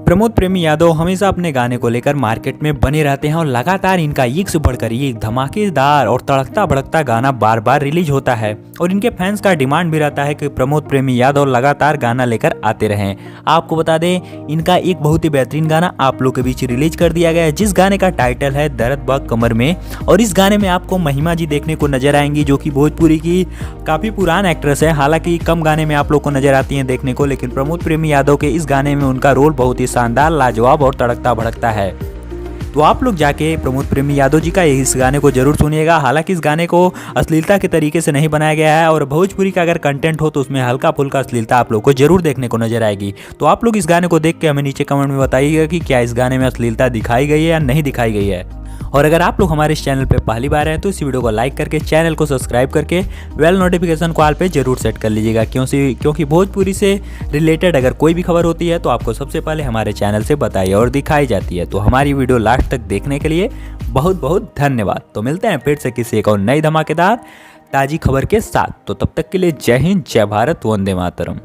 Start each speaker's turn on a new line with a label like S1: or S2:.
S1: प्रमोद प्रेमी यादव हमेशा अपने गाने को लेकर मार्केट में बने रहते हैं और लगातार इनका एक से बढ़कर एक धमाकेदार और तड़कता भड़कता गाना बार बार रिलीज होता है और इनके फैंस का डिमांड भी रहता है कि प्रमोद प्रेमी यादव लगातार गाना लेकर आते रहें। आपको बता दें, इनका एक बहुत ही बेहतरीन गाना आप लोग के बीच रिलीज कर दिया गया है, जिस गाने का टाइटल है दर्द बा कमर में। और इस गाने में आपको महिमा जी देखने को नजर आएंगी, जो कि भोजपुरी की काफी पुरान एक्ट्रेस है। हालांकि कम गाने में आप लोग को नजर आती हैं देखने को, लेकिन प्रमोद प्रेमी यादव के इस गाने में उनका रोल बहुत ही शानदार, लाजवाब और तड़कता भड़कता है। तो आप लोग जाके प्रमोद प्रेमी यादव जी का इस गाने को जरूर सुनिएगा। हालांकि इस गाने को अश्लीलता के तरीके से नहीं बनाया गया है और भोजपुरी का अगर कंटेंट हो तो उसमें हल्का फुल्का अश्लीलता आप लोग को जरूर देखने को नजर आएगी। तो आप लोग इस गाने को देख के हमें नीचे कमेंट में बताइएगा कि क्या इस गाने में अश्लीलता दिखाई गई है या नहीं दिखाई गई है। और अगर आप लोग हमारे इस चैनल पे पहली बार हैं तो इस वीडियो को लाइक करके चैनल को सब्सक्राइब करके बेल नोटिफिकेशन को ऑल पे जरूर सेट कर लीजिएगा, क्योंकि भोजपुरी से रिलेटेड अगर कोई भी खबर होती है तो आपको सबसे पहले हमारे चैनल से बताई और दिखाई जाती है। तो हमारी वीडियो लास्ट तक देखने के लिए बहुत बहुत धन्यवाद। तो मिलते हैं फिर से किसी एक और नई धमाकेदार ताज़ी खबर के साथ। तो तब तक के लिए जय हिंद, जय भारत, वंदे मातरम।